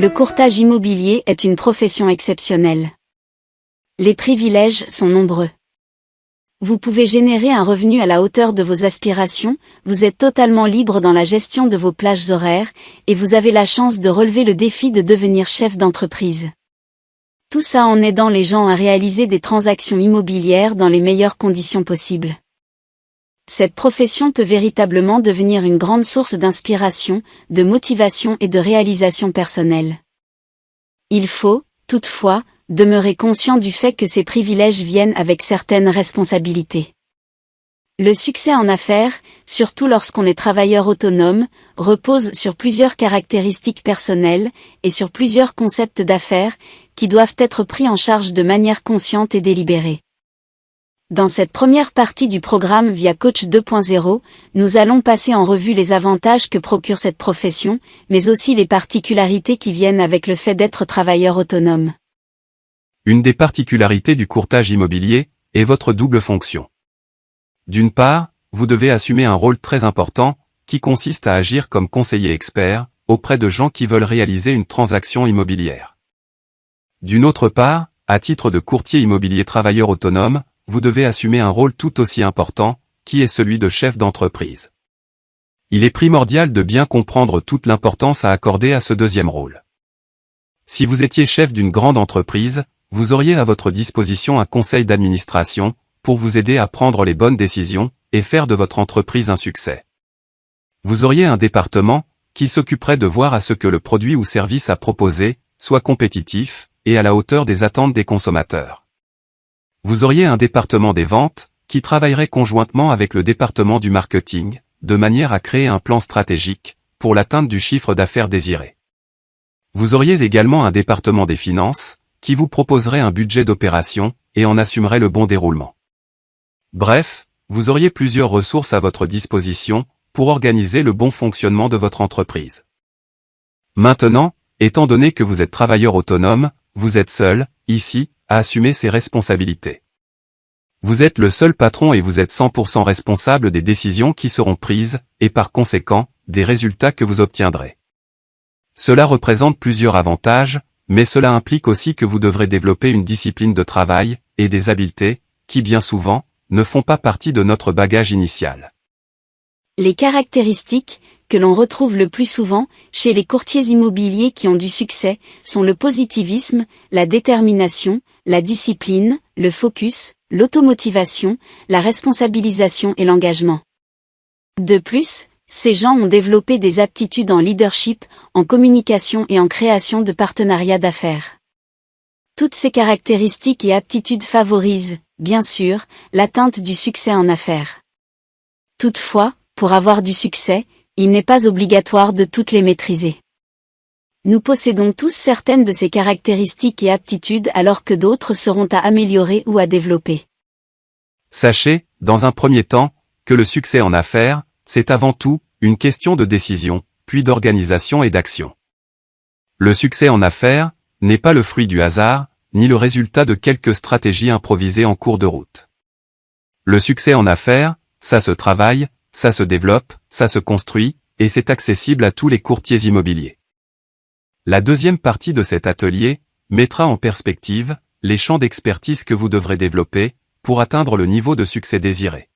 Le courtage immobilier est une profession exceptionnelle. Les privilèges sont nombreux. Vous pouvez générer un revenu à la hauteur de vos aspirations, vous êtes totalement libre dans la gestion de vos plages horaires, et vous avez la chance de relever le défi de devenir chef d'entreprise. Tout ça en aidant les gens à réaliser des transactions immobilières dans les meilleures conditions possibles. Cette profession peut véritablement devenir une grande source d'inspiration, de motivation et de réalisation personnelle. Il faut, toutefois, demeurer conscient du fait que ces privilèges viennent avec certaines responsabilités. Le succès en affaires, surtout lorsqu'on est travailleur autonome, repose sur plusieurs caractéristiques personnelles et sur plusieurs concepts d'affaires qui doivent être pris en charge de manière consciente et délibérée. Dans cette première partie du programme via Coach 2.0, nous allons passer en revue les avantages que procure cette profession, mais aussi les particularités qui viennent avec le fait d'être travailleur autonome. Une des particularités du courtage immobilier est votre double fonction. D'une part, vous devez assumer un rôle très important, qui consiste à agir comme conseiller expert, auprès de gens qui veulent réaliser une transaction immobilière. D'une autre part, à titre de courtier immobilier travailleur autonome, vous devez assumer un rôle tout aussi important, qui est celui de chef d'entreprise. Il est primordial de bien comprendre toute l'importance à accorder à ce deuxième rôle. Si vous étiez chef d'une grande entreprise, vous auriez à votre disposition un conseil d'administration, pour vous aider à prendre les bonnes décisions, et faire de votre entreprise un succès. Vous auriez un département, qui s'occuperait de voir à ce que le produit ou service à proposer, soit compétitif, et à la hauteur des attentes des consommateurs. Vous auriez un département des ventes, qui travaillerait conjointement avec le département du marketing, de manière à créer un plan stratégique, pour l'atteinte du chiffre d'affaires désiré. Vous auriez également un département des finances, qui vous proposerait un budget d'opération, et en assumerait le bon déroulement. Bref, vous auriez plusieurs ressources à votre disposition, pour organiser le bon fonctionnement de votre entreprise. Maintenant, étant donné que vous êtes travailleur autonome, vous êtes seul, ici, à assumer ses responsabilités. Vous êtes le seul patron et vous êtes 100% responsable des décisions qui seront prises, et par conséquent, des résultats que vous obtiendrez. Cela représente plusieurs avantages, mais cela implique aussi que vous devrez développer une discipline de travail, et des habiletés, qui bien souvent, ne font pas partie de notre bagage initial. Les caractéristiques, que l'on retrouve le plus souvent, chez les courtiers immobiliers qui ont du succès, sont le positivisme, la détermination, la discipline, le focus, l'automotivation, la responsabilisation et l'engagement. De plus, ces gens ont développé des aptitudes en leadership, en communication et en création de partenariats d'affaires. Toutes ces caractéristiques et aptitudes favorisent, bien sûr, l'atteinte du succès en affaires. Toutefois, pour avoir du succès, il n'est pas obligatoire de toutes les maîtriser. Nous possédons tous certaines de ces caractéristiques et aptitudes alors que d'autres seront à améliorer ou à développer. Sachez, dans un premier temps, que le succès en affaires, c'est avant tout, une question de décision, puis d'organisation et d'action. Le succès en affaires, n'est pas le fruit du hasard, ni le résultat de quelques stratégies improvisées en cours de route. Le succès en affaires, ça se travaille, ça se développe, ça se construit, et c'est accessible à tous les courtiers immobiliers. La deuxième partie de cet atelier mettra en perspective les champs d'expertise que vous devrez développer pour atteindre le niveau de succès désiré.